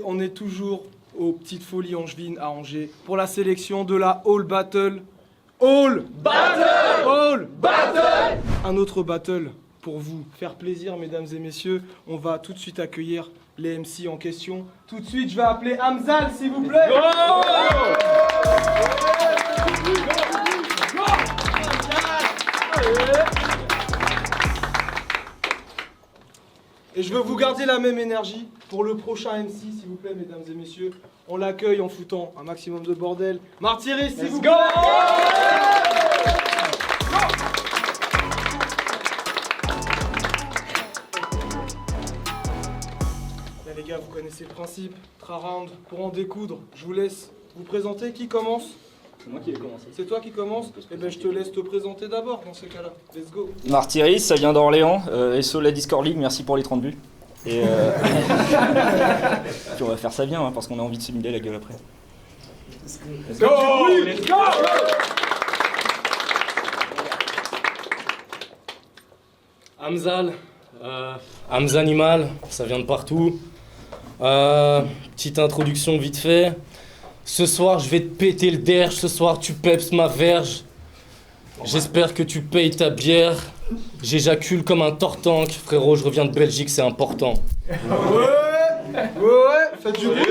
On est toujours aux Petites Folies Angevines à Angers pour la sélection de la All Battle. All Battle! All Battle! Un autre battle pour vous faire plaisir, mesdames et messieurs. On va tout de suite accueillir les MC en question. Tout de suite, je vais appeler Hamzal, s'il vous plaît. Et je veux que vous gardiez la même énergie pour le prochain MC, s'il vous plaît, mesdames et messieurs. On l'accueille en foutant un maximum de bordel. Martyris, s'il vous plaît. Bien, les gars, vous connaissez le principe. Tra-round, pour en découdre, je vous laisse vous présenter. Qui commence? C'est moi qui ai commencé. C'est toi qui commence? Eh ben, je te laisse te présenter d'abord dans ces cas-là. Let's go. Martyris, ça vient d'Orléans. SO la Discord League, merci pour les 30 buts. Et puis on va faire ça bien, hein, parce qu'on a envie de se miler la gueule après. Let's go! Let's go! Hamzal, Hamzanimal, ça vient de partout. Petite introduction vite fait. Ce soir, je vais te péter le derge. Ce soir, tu peps ma verge. J'espère que tu payes ta bière. J'éjacule comme un tortank. Frérot, je reviens de Belgique, c'est important. Ouais, faites du bruit.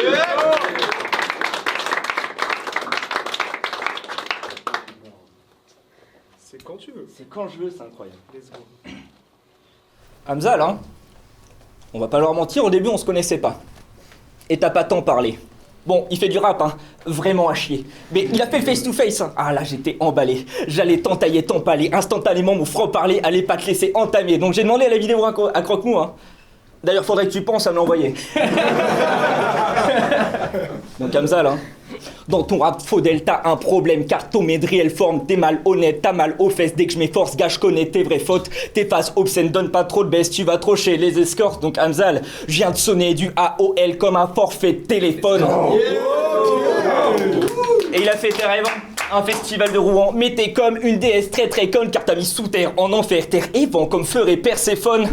C'est quand tu veux. C'est quand je veux, c'est incroyable. Let's go. Hamzal, hein, on va pas leur mentir, au début on se connaissait pas. Et t'as pas tant parlé. Bon, il fait du rap, hein, vraiment à chier. Mais il a fait le face-to-face, hein. Ah là, j'étais emballé. J'allais t'entailler, t'empaler. Instantanément, mon franc-parler allait pas te laisser entamer. Donc j'ai demandé à la vidéo à Croque-Mou, hein. D'ailleurs, faudrait que tu penses à me l'envoyer. Donc Hamzal, hein, dans ton rap faudel, t'as un problème, car ton réelle forme, t'es mal honnête, t'as mal aux fesses. Dès que je m'efforce, gars, je connais tes vraies fautes. Tes faces obscènes, donne pas trop de baisse, tu vas trop chez les escorts. Donc Hamzal, je viens de sonner du AOL comme un forfait de téléphone. Et il a fait tes rêves, un festival de Rouen. Mais t'es comme une déesse très très conne, car t'as mis sous terre, en enfer, terre et vent, comme fleur et Perséphone.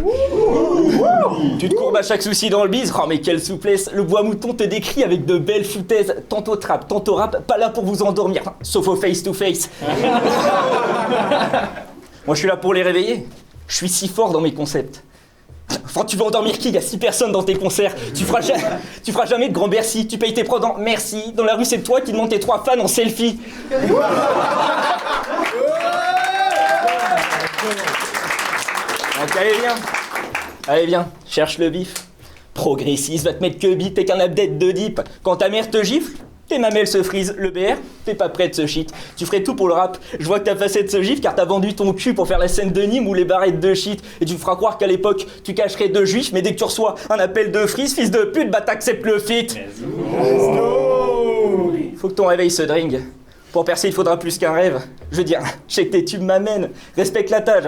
Tu te courbes à chaque souci dans le bise, oh mais quelle souplesse. Le bois mouton te décrit avec de belles foutaises. Tantôt trap, tantôt rap, pas là pour vous endormir, sauf au face to face. Moi je suis là pour les réveiller. Je suis si fort dans mes concepts. Enfin, tu veux endormir qui? Il y a 6 personnes dans tes concerts. Tu feras jamais de grand Bercy. Tu payes tes prods en merci. Dans la rue, c'est toi qui demande tes 3 fans en selfie. Donc allez viens, cherche le bif. Progressiste, va te mettre que bite, t'es qu'un update de dip. Quand ta mère te gifle, tes mamelles se frisent. Le BR, t'es pas prêt de ce shit. Tu ferais tout pour le rap. Je vois que ta facette se gifle car t'as vendu ton cul pour faire la scène de Nîmes ou les barrettes de shit. Et tu me feras croire qu'à l'époque, tu cacherais 2 juifs, mais dès que tu reçois un appel de frise, fils de pute, bah t'acceptes le feat. Faut que ton réveil se dringue. Pour percer, il faudra plus qu'un rêve. Je veux dire, je sais que tes tubes m'amènent. Respecte l'adage.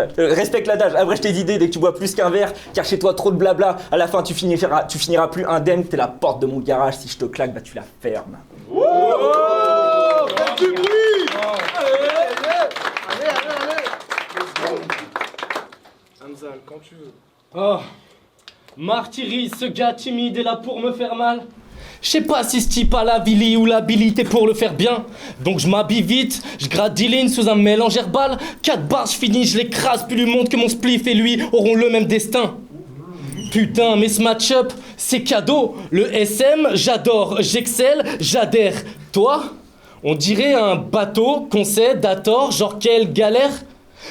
Après, je t'ai d'idées dès que tu bois plus qu'un verre. Car chez toi, trop de blabla. À la fin, tu finiras plus indemne. T'es la porte de mon garage. Si je te claque, bah tu la fermes. Oh, faites du bruit. Allez. Hamzal, quand tu veux. Oh, Martyris, ce gars timide est là pour me faire mal. Je sais pas si ce type a la Billy ou l'habilité pour le faire bien. Donc je m'habille vite, je gratte 10 lignes sous un mélange herbal. 4 barres, je finis, je l'écrase, puis lui montre que mon spliff et lui auront le même destin. Putain, mais ce match-up, c'est cadeau. Le SM, j'adore, j'excelle, j'adhère. Toi, on dirait un bateau qu'on cède à tort, genre quelle galère.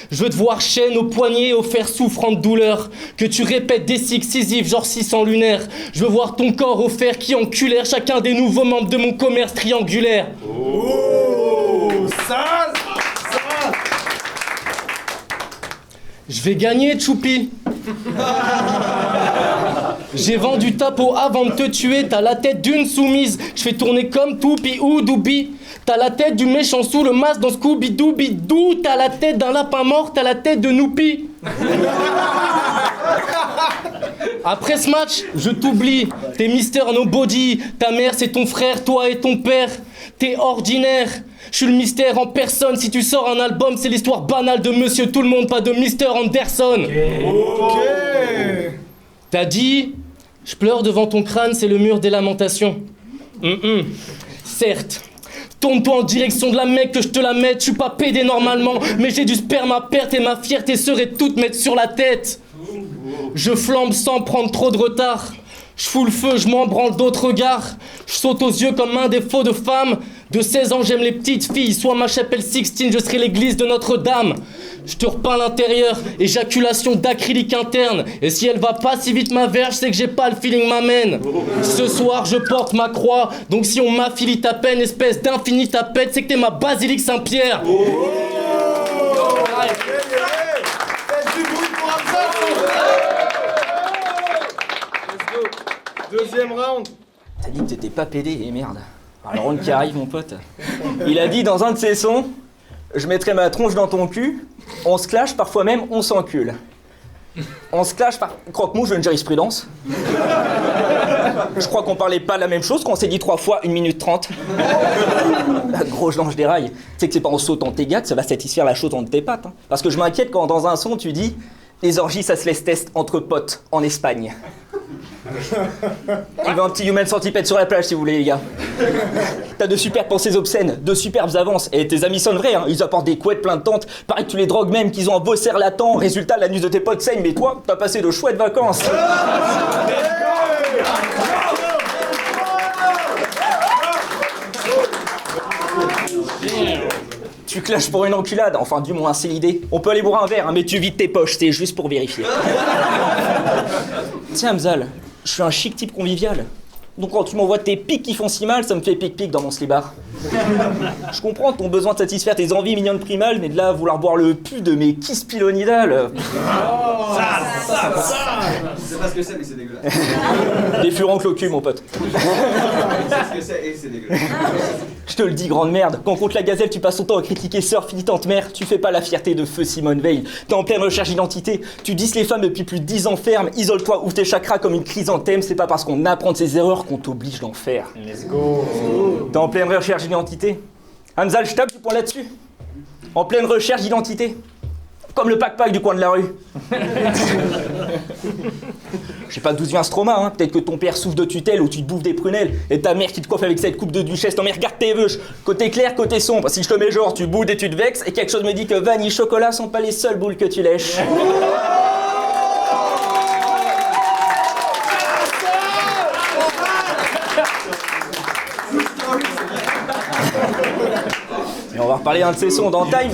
Je veux te voir chaîne au poignet, au fer souffrant de douleur. Que tu répètes des successifs, genre 600 lunaires. Je veux voir ton corps au fer qui enculère chacun des nouveaux membres de mon commerce triangulaire. Oh, ça. Je vais gagner, Choupi. J'ai vendu ta peau avant de te tuer. T'as la tête d'une soumise. Je fais tourner comme Toupi ou Doubi. T'as la tête du méchant sous le masque dans Scooby-Dooby-Doo. T'as la tête d'un lapin mort. T'as la tête de Noupi. Après ce match, je t'oublie. T'es Mister Nobody. Ta mère, c'est ton frère. Toi et ton père. T'es ordinaire. Je suis le mystère en personne. Si tu sors un album, c'est l'histoire banale de Monsieur Tout-le-Monde, pas de Mister Anderson. Ok. T'as dit Je pleure devant ton crâne, c'est le mur des lamentations. Certes. Tourne-toi en direction de la mec que je te la mette. Je suis pas pédé normalement, mais j'ai du sperme à perte et ma fierté serait toute mettre sur la tête. Je flambe sans prendre trop de retard. Je fous le feu, je m'en branle d'autres regards. Je saute aux yeux comme un défaut de femme. De 16 ans, j'aime les petites filles. Soit ma chapelle Sixtine, je serai l'église de Notre-Dame. Je te repeins l'intérieur, éjaculation d'acrylique interne. Et si elle va pas si vite ma verge, c'est que j'ai pas le feeling m'amène. Ce soir, je porte ma croix. Donc si on m'affilie ta peine, espèce d'infini tapette, c'est que t'es ma basilique Saint-Pierre. Deuxième round. T'as dit que t'étais pas pédé, et merde. Alors, le round qui arrive, mon pote. Il a dit dans un de ses sons, je mettrai ma tronche dans ton cul, on se clash, parfois même on s'encule. On se clash par... Croque-mou, je veux une jurisprudence. Je crois qu'on parlait pas la même chose quand on s'est dit 3 fois 1 minute 30. Gros, je lance des rails. Tu sais que c'est pas en sautant tes gars que ça va satisfaire la chose entre tes pattes. Hein. Parce que je m'inquiète quand dans un son tu dis les orgies ça se laisse test entre potes en Espagne. Il veut un petit human centipède sur la plage si vous voulez les gars. T'as de superbes pensées obscènes, de superbes avances. Et tes amis sonnent vrais, hein. Ils apportent des couettes plein de tentes. Pareil que tu les drogues même, qu'ils ont un beau cerf latent. Résultat, l'anus de tes potes saigne, mais toi, t'as passé de chouettes vacances. Tu clashes pour une enculade, enfin du moins c'est l'idée. On peut aller boire un verre, hein, mais tu vides tes poches, c'est juste pour vérifier. Tiens Hamzal, je suis un chic type convivial. Donc quand tu m'envoies tes pics qui font si mal, ça me fait pic-pic dans mon slibard. Je comprends ton besoin de satisfaire tes envies mignonnes primales, mais de là à vouloir boire le pu de mes kisses pilonidales. C'est pas ce que c'est, mais c'est dégueulasse. Des furoncles au cul, mon pote. C'est ce que c'est et c'est dégueulasse. Je te le dis, grande merde, quand contre la gazelle tu passes ton temps à critiquer sœur, fille, tante, mère, tu fais pas la fierté de feu Simone Veil. T'es en pleine recherche d'identité, tu dis les femmes depuis plus de 10 ans ferme, isole-toi, ouvre tes chakras comme une chrysanthème, c'est pas parce qu'on apprend de ses erreurs qu'on t'oblige d'en faire. Let's go. T'es en pleine recherche d'identité. Hamzal, je tape du point là-dessus. En pleine recherche d'identité. Comme le pack-pack du coin de la rue. Je sais pas d'où vient ce trauma, hein. Peut-être que ton père souffre de tutelle ou tu te bouffes des prunelles et ta mère qui te coiffe avec cette coupe de duchesse. Non mais regarde tes vœux, côté clair, côté sombre. Si je te mets genre, tu boudes et tu te vexes et quelque chose me dit que vanille, chocolat sont pas les seules boules que tu lèches. Et on va reparler d'un de ces sons dans Time.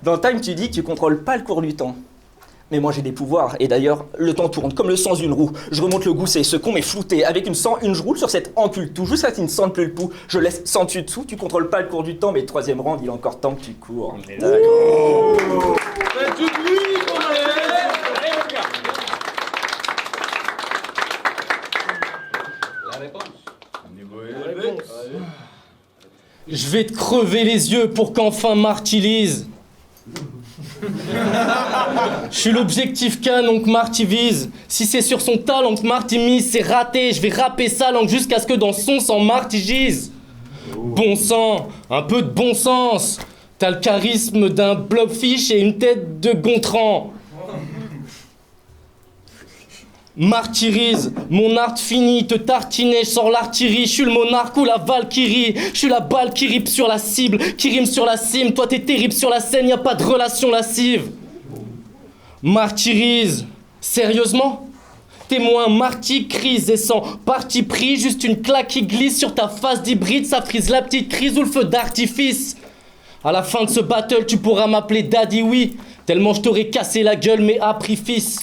Dans Time, tu dis que tu contrôles pas le cours du temps. Mais moi j'ai des pouvoirs, et d'ailleurs, le temps tourne comme le sang d'une roue. Je remonte le gousset, ce con m'est flouté. Avec une je roule sur cette encule tout, juste ça qui ne sente plus le pouls. Je laisse sans dessus dessous, tu contrôles pas le cours du temps, mais troisième round, il est encore temps que tu cours. Faites du bruit, quand même. La réponse. Je vais te crever les yeux pour qu'enfin Marty lise. Je suis l'objectif K, donc Marty vise. Si c'est sur son talent que Marty mise, c'est raté. Je vais rapper sa langue jusqu'à ce que dans son sang Marty gise. Bon sang, un peu de bon sens. T'as le charisme d'un blobfish et une tête de Gontran. Martyrise, mon art fini, te tartiner, je sors l'artillerie, je suis le monarque ou la valkyrie, je suis la balle qui rime sur la cible, qui rime sur la cime, toi t'es terrible sur la scène, y a pas de relation lascive. Martyrise, sérieusement? Témoin, marty, crise et sang, parti pris, juste une claque qui glisse sur ta face d'hybride, ça frise la petite crise ou le feu d'artifice. À la fin de ce battle, tu pourras m'appeler Daddy, oui, tellement je t'aurais cassé la gueule, mais appris fils.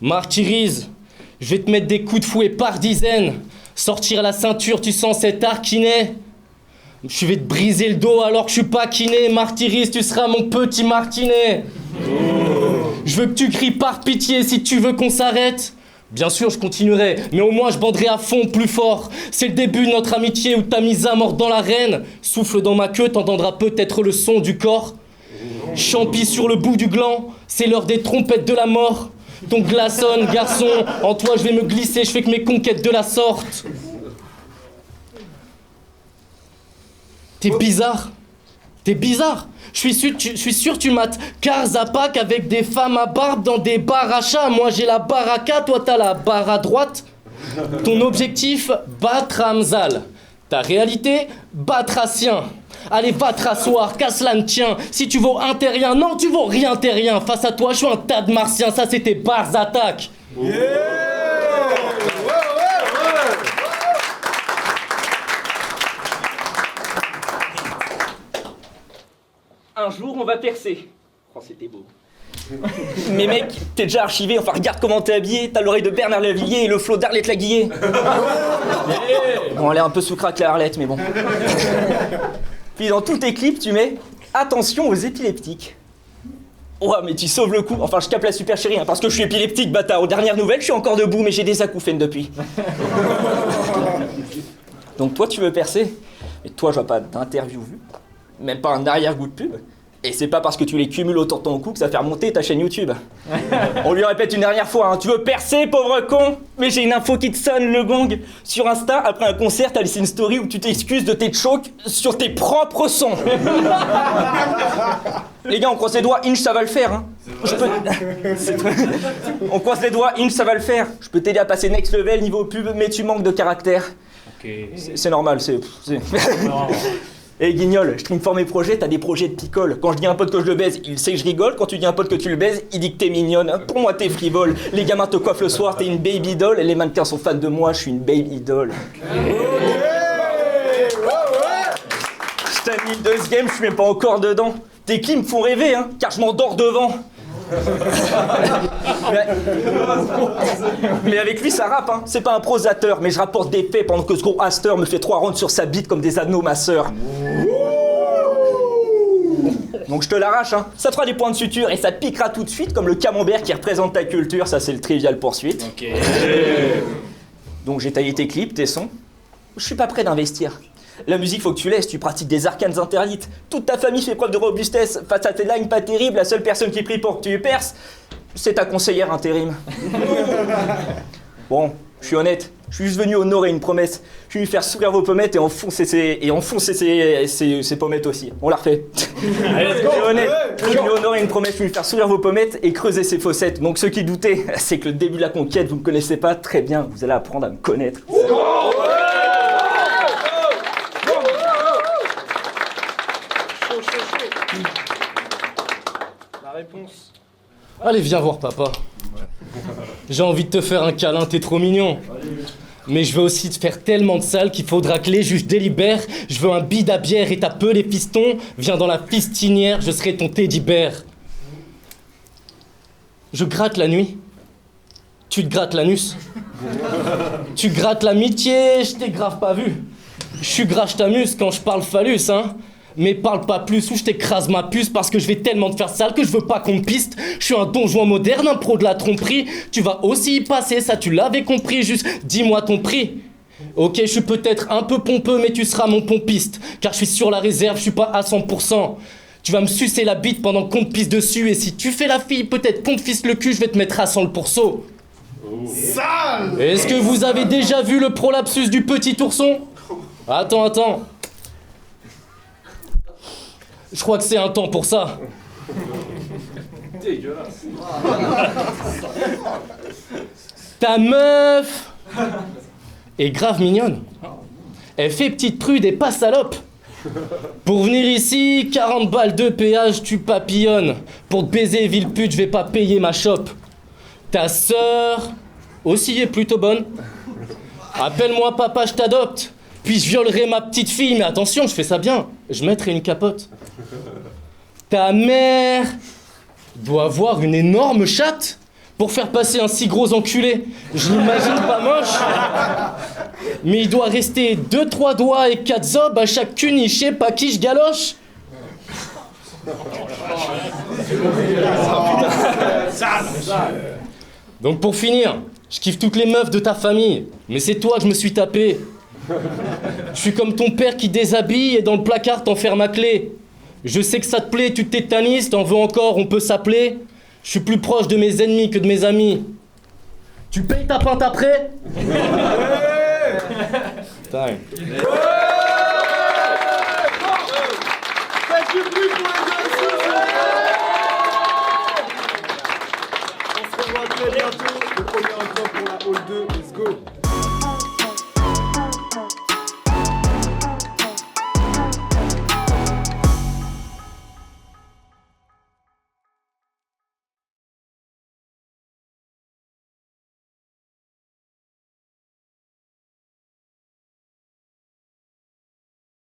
Martyrise, je vais te mettre des coups de fouet par dizaines. Sortir la ceinture, tu sens cet arquinet. Je vais te briser le dos alors que je suis pas kiné. Martyrise, tu seras mon petit martinet. Je veux que tu cries par pitié si tu veux qu'on s'arrête. Bien sûr, je continuerai, mais au moins je banderai à fond plus fort. C'est le début de notre amitié où t'as mis à mort dans l'arène. Souffle dans ma queue, t'entendras peut-être le son du corps. Champi sur le bout du gland, c'est l'heure des trompettes de la mort. Ton glaçonne, garçon, en toi je vais me glisser, je fais que mes conquêtes de la sorte. T'es bizarre, T'es bizarre. Je suis sûr tu mates Karzapak avec des femmes à barbe dans des bars à chat. Moi j'ai la baraka, toi t'as la barre à droite. Ton objectif, battre Ramzal. Ta réalité, battre Assien. Allez, va te rasseoir, casse l'âne, tiens. Si tu vaux un terrien, non, tu vaux rien, terrien. Face à toi, je suis un tas de martiens. Ça, c'était Bars Attack. Un jour, on va percer. Oh, c'était beau. Mais mec, t'es déjà archivé, enfin regarde comment t'es habillé, t'as l'oreille de Bernard Lavillier et le flot d'Arlette Laguillet. Bon, elle est un peu sous crack la Arlette, mais bon. Puis dans tous tes clips, tu mets attention aux épileptiques. Ouais, mais tu sauves le coup. Enfin, je capte la super chérie, hein, parce que je suis épileptique, bâtard. Aux dernières nouvelles, je suis encore debout, mais j'ai des acouphènes depuis. Donc toi, tu veux percer, mais toi, je vois pas d'interview vue, même pas un arrière-goût de pub. Et c'est pas parce que tu les cumules autour de ton cou que ça fait remonter ta chaîne YouTube. On lui répète une dernière fois, hein, tu veux percer, pauvre con? Mais j'ai une info qui te sonne, le gong. Sur Insta, après un concert, t'as laissé une story où tu t'excuses de tes chocs sur tes propres sons. Les gars, on croise les doigts, Inch, ça va le faire. Hein. On croise les doigts, Inch, ça va le faire. Je peux t'aider à passer next level niveau pub, mais tu manques de caractère. Okay. C'est normal, c'est... Eh Guignol, je stream fort mes projets, t'as des projets de picole. Quand je dis à un pote que je le baise, il sait que je rigole. Quand tu dis à un pote que tu le baises, il dit que t'es mignonne. Pour moi, t'es frivole. Les gamins te coiffent le soir, t'es une baby doll. Les mannequins sont fans de moi, je suis une baby doll. Je t'ai mis le deuxième, je suis même pas encore dedans. Tes clips me font rêver, hein, car je m'endors devant. Mais avec lui ça rappe, hein. C'est pas un prosateur, mais je rapporte des faits pendant que ce gros Aster me fait 3 rounds sur sa bite comme des anneaux, ma sœur. Donc je te l'arrache, hein. Ça te fera des points de suture et ça te piquera tout de suite comme le camembert qui représente ta culture. Ça c'est le Trivial Poursuite. Okay. Donc j'ai taillé tes clips, tes sons. Je suis pas prêt d'investir. La musique, faut que tu laisses, tu pratiques des arcanes interdites. Toute ta famille fait preuve de robustesse. Face à tes lines pas terribles, la seule personne qui prie pour que tu perces, c'est ta conseillère intérim. Bon, je suis honnête, je suis juste venu honorer une promesse. Je suis venu faire sourire vos pommettes et enfoncer ses pommettes aussi. On la refait. Allez, let's go. Je suis honnête, je suis venu honorer une promesse, je suis venu faire sourire vos pommettes et creuser ses fossettes. Donc ceux qui doutaient, c'est que le début de la conquête, vous me connaissez pas très bien, vous allez apprendre à me connaître. La réponse. Allez, viens voir papa. J'ai envie de te faire un câlin, t'es trop mignon. Mais je veux aussi te faire tellement de sale qu'il faudra que les juges délibèrent. Je veux un bide à bière et t'as peu les pistons. Viens dans la fistinière, je serai ton teddy bear. Je gratte la nuit. Tu te grattes l'anus. Tu grattes l'amitié, je t'ai grave pas vu. Je suis gras, je t'amuse quand je parle phallus, hein. Mais parle pas plus ou je t'écrase ma puce parce que je vais tellement te faire sale que je veux pas qu'on me piste. Je suis un donjon moderne, un pro de la tromperie. Tu vas aussi y passer, ça tu l'avais compris, juste dis-moi ton prix. Ok, je suis peut-être un peu pompeux mais tu seras mon pompiste. Car je suis sur la réserve, je suis pas à 100%. Tu vas me sucer la bite pendant qu'on te pisse dessus. Et si tu fais la fille, peut-être qu'on te fisse le cul, je vais te mettre à 100 le pourceau. Sale. Est-ce que vous avez déjà vu le prolapsus du petit ourson? Attends. Je crois que c'est un temps pour ça. Dégueulasse. Ta meuf est grave mignonne. Elle fait petite prude et pas salope. Pour venir ici, 40 balles de péage, tu papillonnes. Pour te baiser, ville pute, je vais pas payer ma chope. Ta sœur aussi est plutôt bonne. Appelle-moi papa, je t'adopte. Puis je violerai ma petite fille, mais attention, je fais ça bien. Je mettrai une capote. Ta mère doit avoir une énorme chatte pour faire passer un si gros enculé. Je l'imagine pas moche. Mais il doit rester 2-3 doigts et 4 zobs à chacune, je sais pas qui je galoche. Donc pour finir, je kiffe toutes les meufs de ta famille, mais c'est toi que je me suis tapé. Je suis comme ton père qui déshabille et dans le placard t'enferme à clé. Je sais que ça te plaît, tu te tétanises, t'en veux encore, on peut s'appeler. Je suis plus proche de mes ennemis que de mes amis. Tu payes ta pinte après? Time. Du bruit pour les gars, s'il vous plaît. On se revoit très bientôt. Le premier entrée pour la Hall 2. Let's go.